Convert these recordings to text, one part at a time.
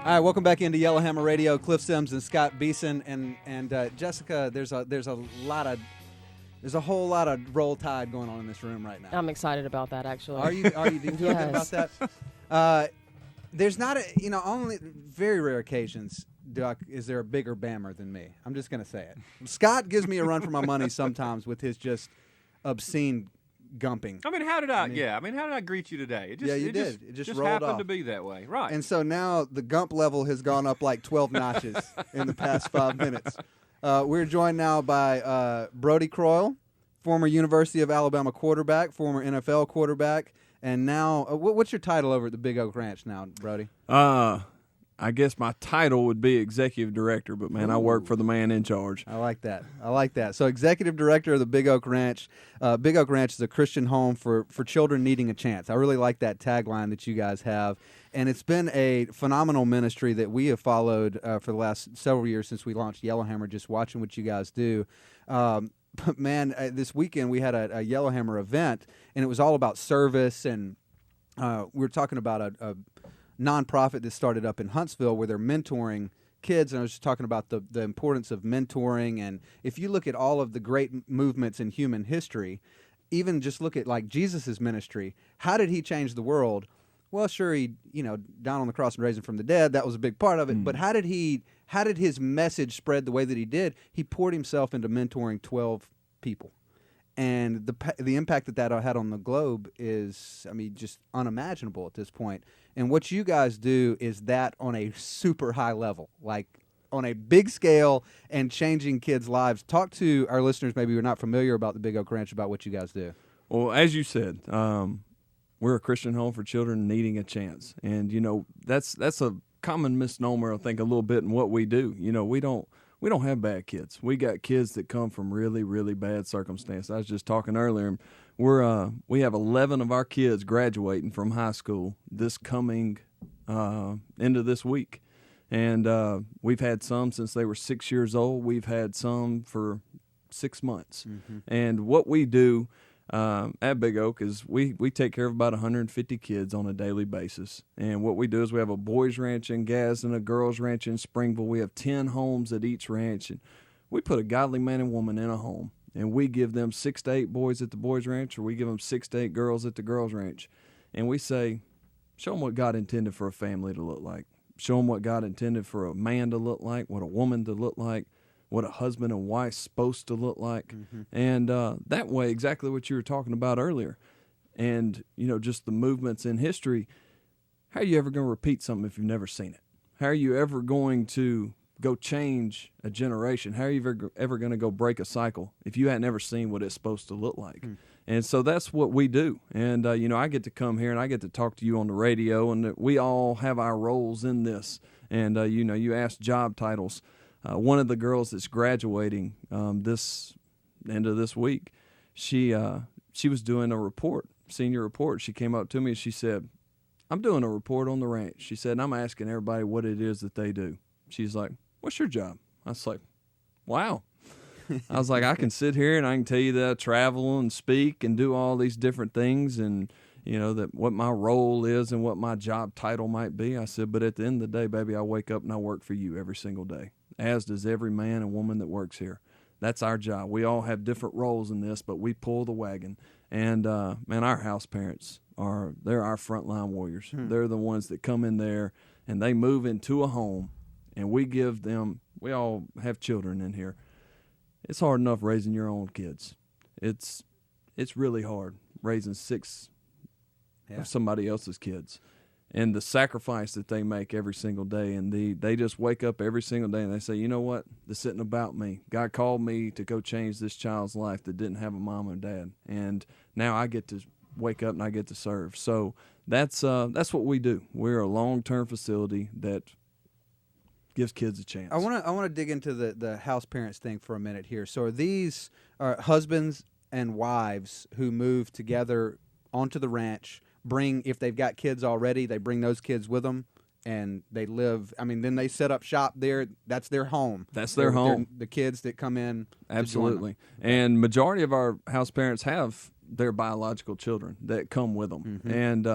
All right, welcome back into Yellowhammer Radio. Cliff Sims and Scott Beeson and Jessica. There's a whole lot of roll tide going on in this room right now. I'm excited about that, actually. Are you? Do you feel good about that? There's not only very rare occasions is there a bigger Bammer than me. I'm just gonna say it. Scott gives me a run for my money sometimes with his just obscene gumping. How did I greet you today? It just rolled happened off. to be that way, right? And so now the gump level has gone up like 12 notches in the past 5 minutes. We're joined now by Brodie Croyle, former University of Alabama quarterback, former NFL quarterback, and now what's your title over at the Big Oak Ranch now, Brodie? I guess my title would be executive director, but, man, I work for the man in charge. I like that. So executive director of the Big Oak Ranch. Big Oak Ranch is a Christian home for children needing a chance. I really like that tagline that you guys have. And it's been a phenomenal ministry that we have followed for the last several years since we launched Yellowhammer, just watching what you guys do. But, man, this weekend we had a Yellowhammer event, and it was all about service. And we were talking about a nonprofit that started up in Huntsville where they're mentoring kids, and I was just talking about the importance of mentoring. And if you look at all of the great movements in human history, even just look at like Jesus's ministry, how did he change the world? Well, sure, he down on the cross and raised him from the dead. That was a big part of it. But how did his message spread the way that he did? He poured himself into mentoring 12 people. And the impact that had on the globe is, just unimaginable at this point. And what you guys do is that on a super high level, like on a big scale and changing kids' lives. Talk to our listeners maybe who are not familiar about the Big Oak Ranch about what you guys do. Well, as you said, we're a Christian home for children needing a chance. And, that's a common misnomer, I think, a little bit in what we do. We don't have bad kids. We got kids that come from really, really bad circumstances. I was just talking earlier. We have 11 of our kids graduating from high school this coming end of this week, and we've had some since they were 6 years old. We've had some for 6 months, and what we do at Big Oak is we take care of about 150 kids on a daily basis. And what we do is we have a boys ranch in Gadsden, a girls ranch in Springville. We have 10 homes at each ranch, and we put a godly man and woman in a home, and we give them 6 to 8 boys at the boys ranch, or we give them 6 to 8 girls at the girls ranch. And we say, show them what God intended for a family to look like. Show them what God intended for a man to look like, what a woman to look like, what a husband and wife's supposed to look like. And that way, exactly what you were talking about earlier. And, just the movements in history, how are you ever going to repeat something if you've never seen it? How are you ever going to go change a generation? How are you ever going to go break a cycle if you hadn't ever seen what it's supposed to look like? And so that's what we do. And, I get to come here and I get to talk to you on the radio, and we all have our roles in this. And, you asked job titles. One of the girls that's graduating this end of this week, she was doing a senior report. She came up to me and she said, I'm doing a report on the ranch. She said, and I'm asking everybody what it is that they do. She's like, what's your job? I was like, wow. I was like, I can sit here and I can tell you that I travel and speak and do all these different things, and that what my role is and what my job title might be. I said, but at the end of the day, baby, I wake up and I work for you every single day, as does every man and woman that works here. That's our job. We all have different roles in this, but we pull the wagon. And, man, our house parents they're our frontline warriors. They're the ones that come in there and they move into a home, and we give them, we all have children in here. It's hard enough raising your own kids. It's really hard raising 6 of somebody else's kids. And the sacrifice that they make every single day, and they just wake up every single day and they say, you know what, this isn't about me. God called me to go change this child's life that didn't have a mom and dad, and now I get to wake up and I get to serve. So that's what we do. We're a long-term facility that gives kids a chance. I want to dig into the house parents thing for a minute here. So are these husbands and wives who move together onto the ranch? If they've got kids already, they bring those kids with them, and they live. Then they set up shop there. That's their home. That's their home. The kids that come in. Absolutely. And majority of our house parents have their biological children that come with them. And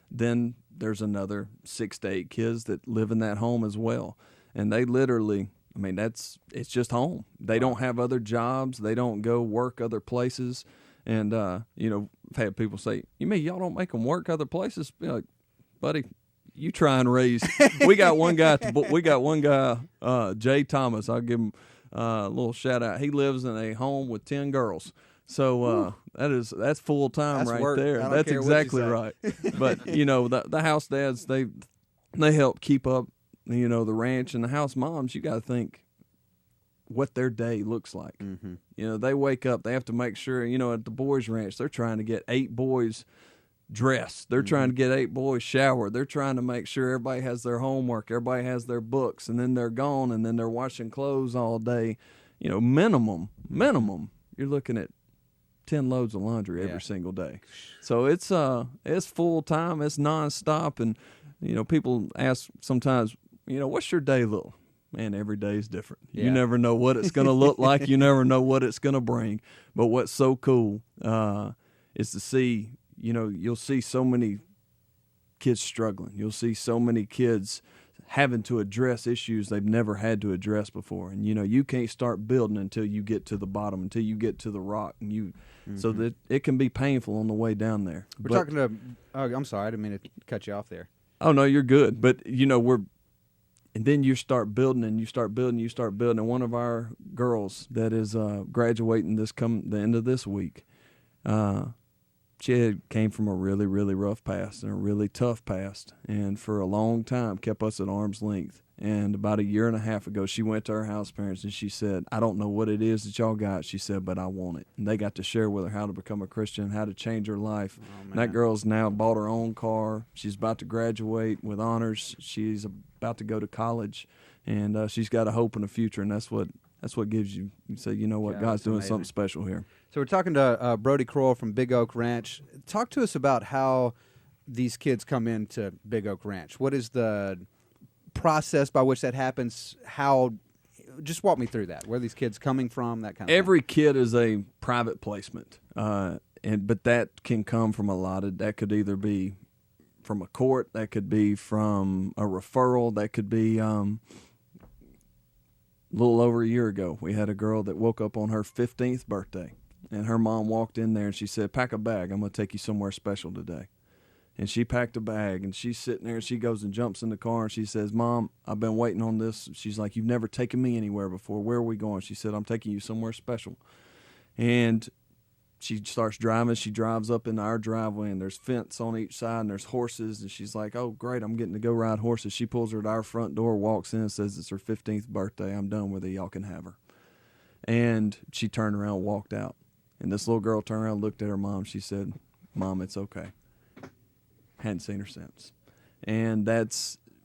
then there's another 6 to 8 kids that live in that home as well. And they literally, I mean, it's just home. They don't have other jobs. They don't go work other places. And, you know, I've had people say, you mean y'all don't make them work other places? Be like, buddy, you try and raise. We got one guy, Jay Thomas. I'll give him a little shout out. He lives in a home with 10 girls. So that's full time right work. there. That's exactly right. But you know, the house dads, they help keep up, you know, the ranch, and the house moms, you got to think what their day looks like. Mm-hmm. You know, they wake up, they have to make sure, you know, at the boys' ranch, they're trying to get 8 boys dressed. They're trying to get 8 boys showered. They're trying to make sure everybody has their homework, everybody has their books, and then they're gone, and then they're washing clothes all day. You know, minimum, you're looking at 10 loads of laundry every single day. So it's full time, it's nonstop, and you know, people ask sometimes, you know, what's your day look? Man, every day is different. Yeah. You never know what it's going to look like. You never know what it's going to bring. But what's so cool is to see, you know, you'll see so many kids struggling. You'll see so many kids having to address issues they've never had to address before. And, you know, you can't start building until you get to the bottom, until you get to the rock. And so that it can be painful on the way down there. We're talking to, I'm sorry, I didn't mean to cut you off there. Oh, no, you're good. But, you know, and then you start building and you start building. And one of our girls that is graduating the end of this week, she came from a really, really rough past and a really tough past, and for a long time kept us at arm's length. And about 1.5 years ago, she went to her house parents and she said, I don't know what it is that y'all got, she said, but I want it. And they got to share with her how to become a Christian, how to change her life. And that girl's now bought her own car. She's about to graduate with honors. She's about to go to college, and she's got a hope and a future, and that's what gives you say, you know what, Yeah, God's doing amazing. something special here. So we're talking to Brodie Croyle from Big Oak Ranch. Talk to us about how these kids come into Big Oak Ranch. What is the process by which that happens? Just walk me through that. Where are these kids coming from? That kind of Every kid is a private placement, but that can come from that could either be from a court, that could be from a referral, that could be a little over 1 year ago. We had a girl that woke up on her 15th birthday, and her mom walked in there and she said, pack a bag, I'm going to take you somewhere special today. And she packed a bag, and she's sitting there, and she goes and jumps in the car, and she says, Mom, I've been waiting on this. She's like, you've never taken me anywhere before. Where are we going? She said, I'm taking you somewhere special. And she starts driving. She drives up into our driveway, and there's fence on each side, and there's horses. And she's like, oh, great, I'm getting to go ride horses. She pulls her to our front door, walks in, and says, it's her 15th birthday. I'm done with it. Y'all can have her. And she turned around and walked out. And this little girl turned around and looked at her mom. She said, Mom, it's okay. Hadn't seen her since. And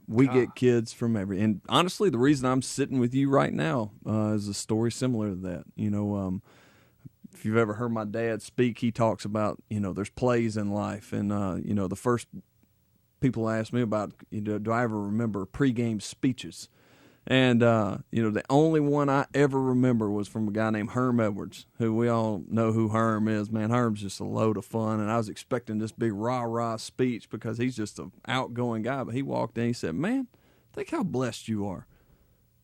we get kids from and honestly, the reason I'm sitting with you right now is a story similar to that. You know, if you've ever heard my dad speak, he talks about, you know, there's plays in life. And, you know, the first people ask me about, you know, do I ever remember pregame speeches? And, you know, the only one I ever remember was from a guy named Herm Edwards, who we all know who Herm is. Man, Herm's just a load of fun, and I was expecting this big rah-rah speech because he's just an outgoing guy. But he walked in, he said, man, think how blessed you are.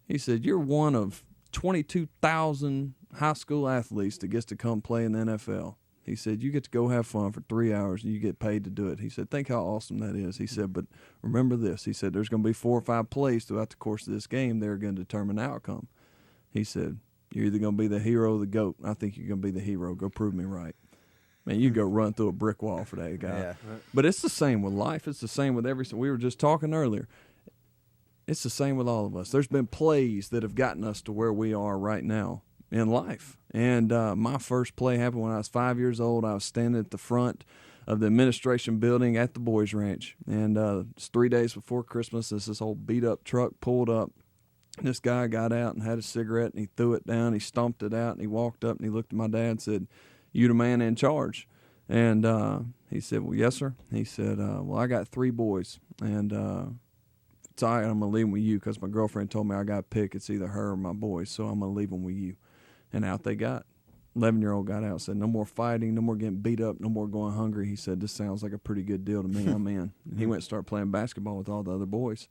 He said, you're one of 22,000 high school athletes that gets to come play in the NFL. He said, you get to go have fun for 3 hours and you get paid to do it. He said, think how awesome that is. He said, but remember this. He said, there's going to be 4 or 5 plays throughout the course of this game that are going to determine the outcome. He said, you're either going to be the hero or the GOAT. I think you're going to be the hero. Go prove me right. Man, you go run through a brick wall for that guy. Yeah. But it's the same with life. It's the same with everything. We were just talking earlier. It's the same with all of us. There's been plays that have gotten us to where we are right now in life. And my first play happened when I was 5 years old. I was standing at the front of the administration building at the boys' ranch. And it's 3 days before Christmas. This old beat-up truck pulled up. This guy got out and had a cigarette, and he threw it down. He stomped it out, and he walked up, and he looked at my dad and said, you the man in charge? And he said, well, yes, sir. He said, well, I got 3 boys, and it's all right, I'm going to leave them with you because my girlfriend told me I got to pick. It's either her or my boys, so I'm going to leave them with you. And out they got. 11-year-old got out and said, no more fighting, no more getting beat up, no more going hungry. He said, this sounds like a pretty good deal to me. I'm in. And he went and started playing basketball with all the other boys.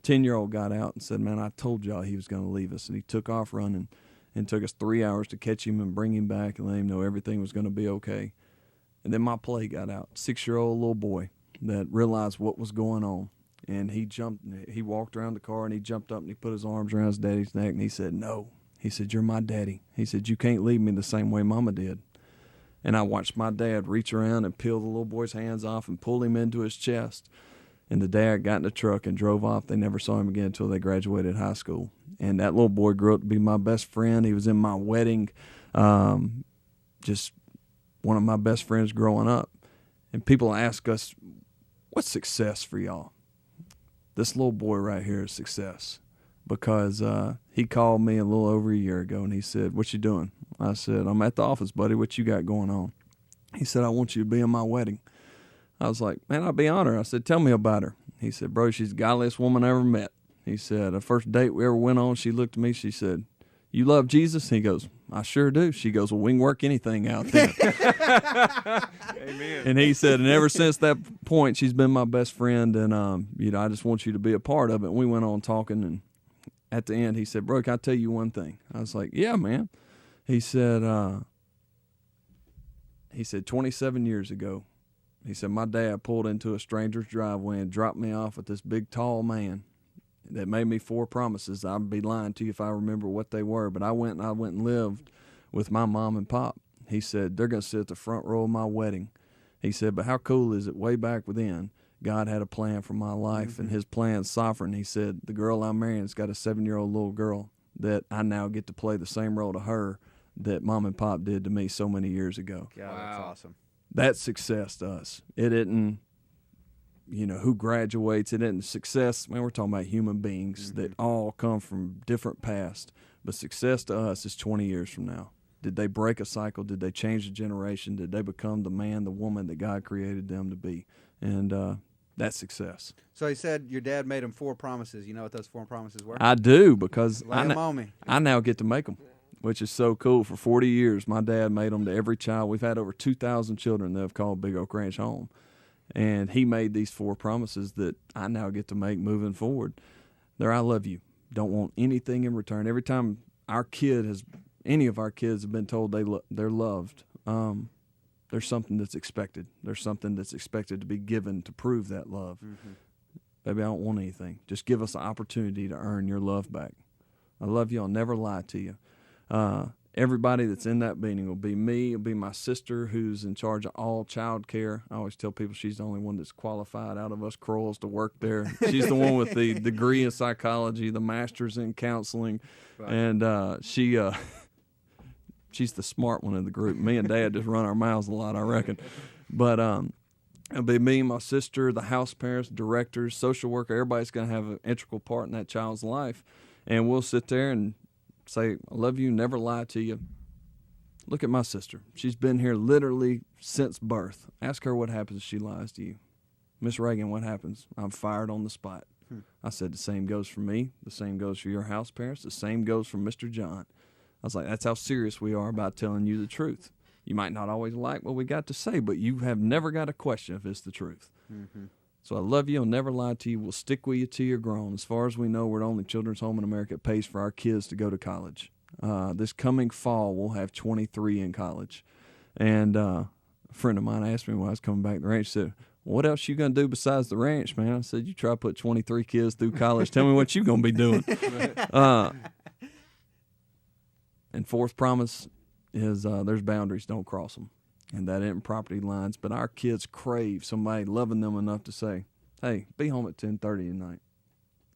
10-year-old got out and said, man, I told y'all he was going to leave us. And he took off running, and it took us 3 hours to catch him and bring him back and let him know everything was going to be okay. And then my play got out, 6-year-old little boy that realized what was going on. And he walked around the car, and he jumped up and he put his arms around his daddy's neck, and he said, no. He said, you're my daddy. He said, you can't leave me the same way Mama did. And I watched my dad reach around and peel the little boy's hands off and pull him into his chest. And the dad got in the truck and drove off. They never saw him again until they graduated high school. And that little boy grew up to be my best friend. He was in my wedding, just one of my best friends growing up. And people ask us, what's success for y'all? This little boy right here is success. Because he called me a little over a year ago, and he said, what you doing? I said, I'm at the office, buddy. What you got going on? He said, I want you to be in my wedding. I was like, man, I'd be honored. I said, tell me about her. He said, bro, she's the godliest woman I ever met. He said, the first date we ever went on, she looked at me, she said, you love Jesus? He goes, I sure do. She goes, well, we can work anything out there. Amen. And he said, and ever since that point, she's been my best friend, and I just want you to be a part of it. And we went on talking, and at the end, he said, bro, can I tell you one thing? I was like, yeah, man. He said 27 years ago, he said, my dad pulled into a stranger's driveway and dropped me off with this big, tall man that made me 4 promises. I'd be lying to you if I remember what they were, but I went and lived with my mom and pop. He said, they're going to sit at the front row of my wedding. He said, but how cool is it way back within? God had a plan for my life, and his plan's sovereign. He said, the girl I'm marrying has got a 7-year-old little girl that I now get to play the same role to her that Mom and Pop did to me so many years ago. God, Wow. that's awesome. That's success to us. It isn't, who graduates. It isn't success. Man, we're talking about human beings that all come from different past. But success to us is 20 years from now. Did they break a cycle? Did they change a generation? Did they become the man, the woman that God created them to be? And that's success. So he said your dad made him 4 promises. You know what those 4 promises were? I do, because Lay 'em on me. I now get to make them, which is so cool. For 40 years, my dad made them to every child. We've had over 2,000 children that have called Big Oak Ranch home. And he made these 4 promises that I now get to make moving forward. I love you. Don't want anything in return. Every time any of our kids have been told they're loved, there's something that's expected. There's something that's expected to be given to prove that love. Baby, I don't want anything. Just give us an opportunity to earn your love back. I love you. I'll never lie to you. Everybody that's in that meeting will be me. It'll be my sister, who's in charge of all child care. I always tell people she's the only one that's qualified out of us Croyles to work there. She's the one with the degree in psychology, the master's in counseling, and she's the smart one in the group. Me and Dad just run our mouths a lot, I reckon. But it'll be me, my sister, the house parents, directors, social worker. Everybody's going to have an integral part in that child's life. And we'll sit there and say, I love you, never lie to you. Look at my sister. She's been here literally since birth. Ask her what happens if she lies to you. Miss Reagan, what happens? I'm fired on the spot. I said, the same goes for me. The same goes for your house parents. The same goes for Mr. John. I was like, that's how serious we are about telling you the truth. You might not always like what we got to say, but you have never got a question if it's the truth. So I love you. I'll never lie to you. We'll stick with you till you're grown. As far as we know, we're the only children's home in America that pays for our kids to go to college. This coming fall, we'll have 23 in college. And a friend of mine asked me when I was coming back to the ranch, said, what else you going to do besides the ranch, man? I said, you try to put 23 kids through college. Tell me what you going to be doing. And 4th promise is there's boundaries, don't cross them. And that isn't property lines. But our kids crave somebody loving them enough to say, hey, be home at 10:30 tonight.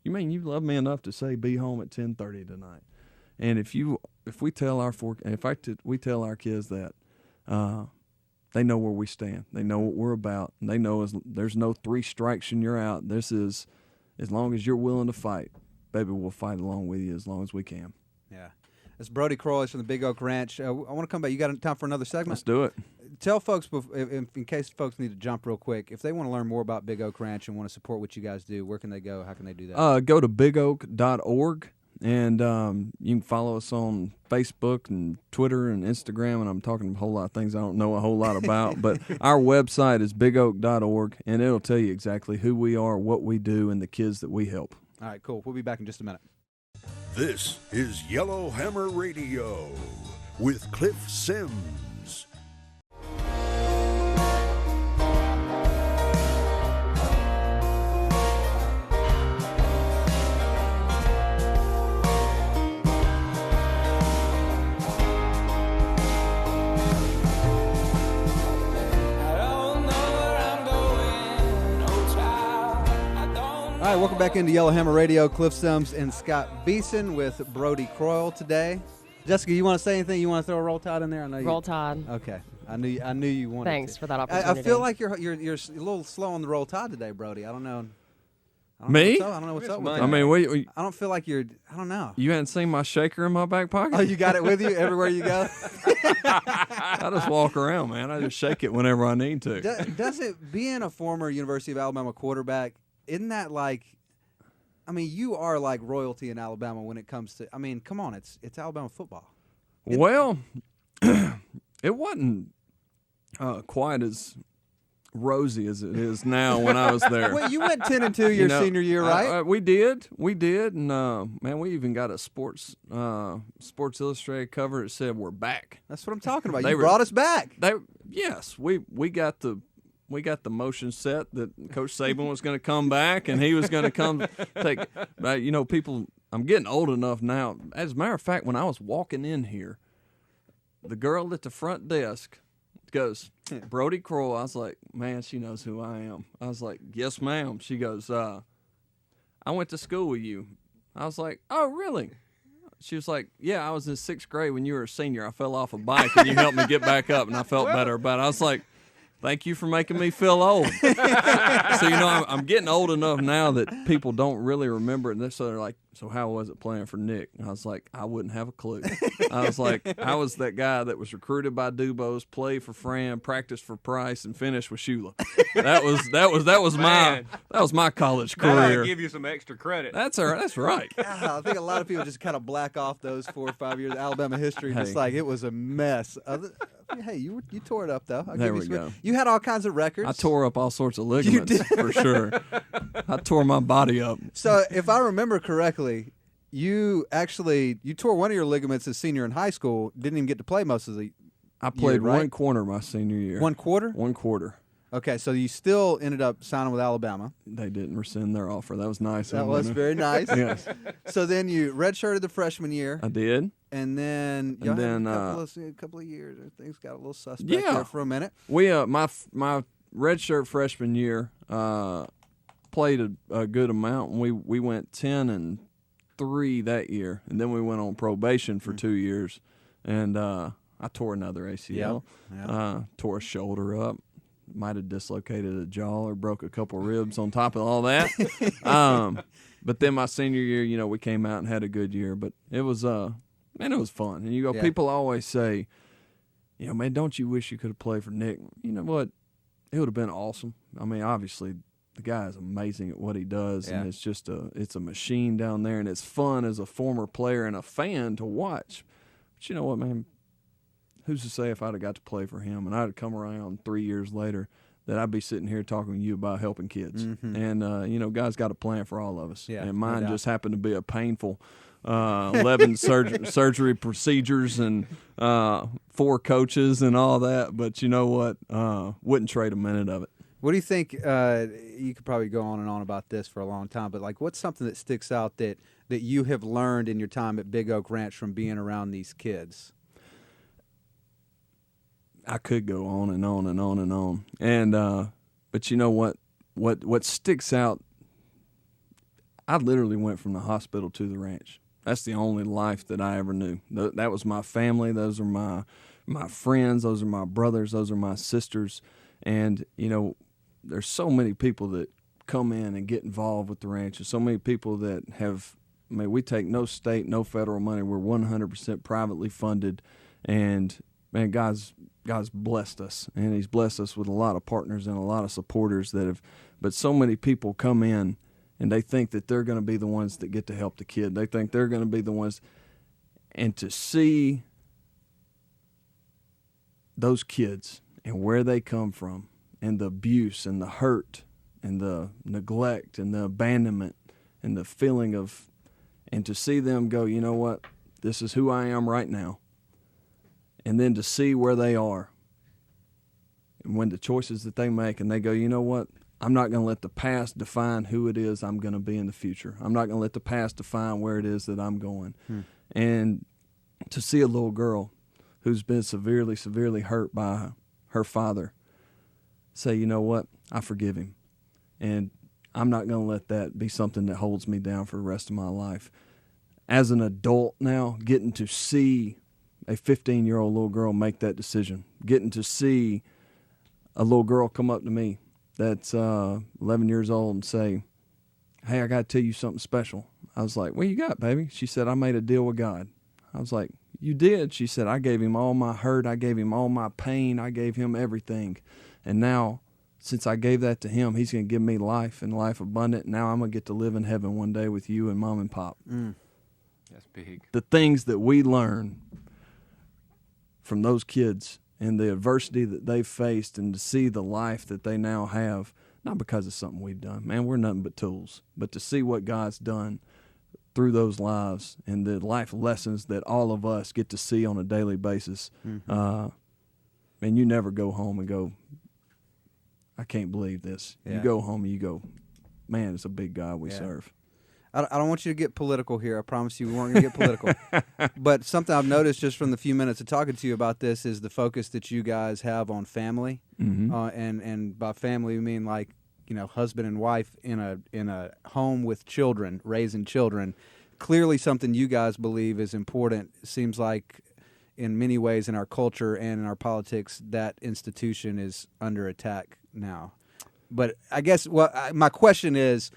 You mean you love me enough to say be home at 10:30 tonight? And if we tell we tell our kids that, they know where we stand. They know what we're about. And they know there's no 3 strikes and you're out. This is, as long as you're willing to fight, baby, we'll fight along with you as long as we can. Yeah. It's Brodie Croyle from the Big Oak Ranch. I want to come back. You got time for another segment? Let's do it. Tell folks, in case folks need to jump real quick, if they want to learn more about Big Oak Ranch and want to support what you guys do, where can they go? How can they do that? Go to bigoak.org. And you can follow us on Facebook and Twitter and Instagram, and I'm talking a whole lot of things I don't know a whole lot about. But our website is bigoak.org, and it'll tell you exactly who we are, what we do, and the kids that we help. All right, cool. We'll be back in just a minute. This is Yellowhammer Radio with Cliff Sims. All right, welcome back into Yellowhammer Radio. Cliff Sims and Scott Beeson with Brodie Croyle today. Jessica, you want to say anything? You want to throw a Roll Tide in there? I know Roll Tide. Okay, I knew you wanted. Thanks to. for that opportunity. I feel like you're a little slow on the Roll Tide today, Brodie. I don't know. Me? I don't know what's up with I that. mean, I don't feel like you're. I don't know. you hadn't seen my shaker in my back pocket? Oh, you got it with you everywhere you go. I just walk around, man. I just shake it whenever I need to. Does it, being a former University of Alabama quarterback, isn't that like? I mean, you are like royalty in Alabama when it comes to. I mean, come on, it's Alabama football. Well, it wasn't quite as rosy as it is now when I was there. Well, you went 10-2 your senior year, right? We did, and man, we even got a Sports Illustrated cover that said we're back. That's what I'm talking about. You brought us back. Yes, we got the motion set that Coach Saban was going to come back and he was going to come take. People. I'm getting old enough now. As a matter of fact, when I was walking in here, the girl at the front desk goes, Brodie Croyle. I was like, man, she knows who I am. I was like, yes, ma'am. She goes, I went to school with you. I was like, oh, really? She was like, yeah, I was in 6th grade when you were a senior. I fell off a bike and you helped me get back up, and I felt better about it. I was like, thank you for making me feel old. So, I'm getting old enough now that people don't really remember it. And so they're like, so how was it playing for Nick? And I was like, I wouldn't have a clue. I was like, I was that guy that was recruited by Dubose, played for Fran, practiced for Price, and finished with Shula. That was my college career. I'll give you some extra credit. That's all right. That's right. I think a lot of people just kind of black off those 4 or 5 years of Alabama history. Just like it was a mess. Hey, you tore it up though. There we go. You had all kinds of records. I tore up all sorts of ligaments for sure. I tore my body up. So if I remember correctly, you tore one of your ligaments as senior in high school. Didn't even get to play most of the. I played year, right? one quarter my senior year. 1 quarter? 1 quarter. Okay, so you still ended up signing with Alabama. They didn't rescind their offer. That was nice. That was very nice. Yes. So then you redshirted the freshman year. I did. And then a couple of years, things got a little suspect there for a minute. We my redshirt freshman year played a good amount, and we went 10-3 that year, and then we went on probation for 2 years, and I tore another ACL, tore a shoulder up, might have dislocated a jaw or broke a couple ribs on top of all that. But then my senior year, we came out and had a good year, but it was man, it was fun. And people always say, man, don't you wish you could have played for Nick? You know what? It would have been awesome. I mean, obviously, the guy is amazing at what he does, and it's just it's a machine down there, and it's fun as a former player and a fan to watch. But you know what, man? Who's to say if I'd have got to play for him and I'd have come around 3 years later that I'd be sitting here talking to you about helping kids. Mm-hmm. And, God's got a plan for all of us. Yeah, and mine just happened to be a painful 11 surgery procedures and 4 coaches and all that. But you know what? Wouldn't trade a minute of it. What do you think? You could probably go on and on about this for a long time, but like, what's something that sticks out that you have learned in your time at Big Oak Ranch from being around these kids? I could go on and on and on and on. And but you know what sticks out, I literally went from the hospital to the ranch. That's the only life that I ever knew. That was my family. Those are my friends. Those are my brothers. Those are my sisters. And, there's so many people that come in and get involved with the ranch. There's so many people that we take no state, no federal money. We're 100% privately funded. And, man, God's blessed us, and he's blessed us with a lot of partners and a lot of supporters but so many people come in and they think that they're going to be the ones that get to help the kid. They think they're going to be the ones. And to see those kids and where they come from, and the abuse and the hurt and the neglect and the abandonment and the feeling of, and to see them go, you know what, this is who I am right now. And then to see where they are and when the choices that they make, and they go, you know what, I'm not going to let the past define who it is I'm going to be in the future. I'm not going to let the past define where it is that I'm going. And to see a little girl who's been severely, severely hurt by her father say, you know what, I forgive him. And I'm not going to let that be something that holds me down for the rest of my life. As an adult now, getting to see a 15-year-old little girl make that decision, getting to see a little girl come up to me that's 11 years old and say, hey, I got to tell you something special. I was like, what you got, baby? She said, I made a deal with God. I was like, you did? She said, I gave him all my hurt. I gave him all my pain. I gave him everything. And now, since I gave that to him, he's going to give me life and life abundant. Now I'm going to get to live in heaven one day with you and Mom and Pop. That's big. The things that we learn from those kids and the adversity that they've faced, and to see the life that they now have, not because of something we've done. Man, we're nothing but tools. But to see what God's done through those lives and the life lessons that all of us get to see on a daily basis, man, you never go home and go, I can't believe this. Yeah. You go home and you go, man, it's a big God we serve. I don't want you to get political here. I promise you we weren't going to get political. But something I've noticed just from the few minutes of talking to you about this is the focus that you guys have on family. And by family, we mean like, you know, husband and wife in a home with children, raising children. Clearly something you guys believe is important. It seems like in many ways in our culture and in our politics, that institution is under attack now. But I guess my question is,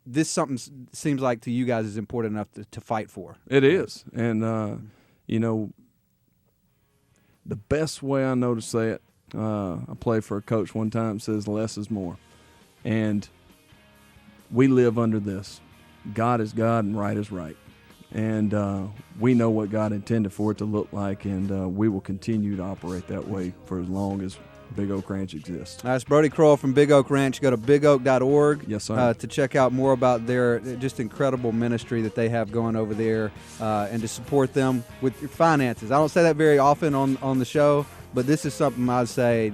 this something seems like to you guys is important enough to fight for. It is. And, you know, the best way I know to say it, I played for a coach one time, says less is more. And we live under this. God is God and right is right. And we know what God intended for it to look like, and we will continue to operate that way for as long as Big Oak Ranch exists. That's Brodie Croyle from Big Oak Ranch. Go to bigoak.org yes, sir. To check out more about their just incredible ministry that they have going over there, and to support them with your finances. I don't say that very often on the show, but this is something I'd say,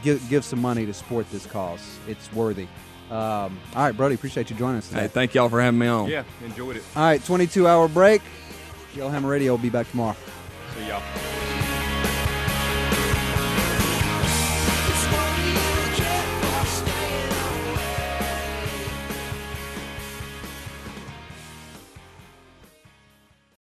give some money to support this cause. It's worthy. All right, Brodie, appreciate you joining us today. Hey, thank y'all for having me on. Yeah, enjoyed it. All right, 22-hour break. Yellowhammer Radio will be back tomorrow. See y'all.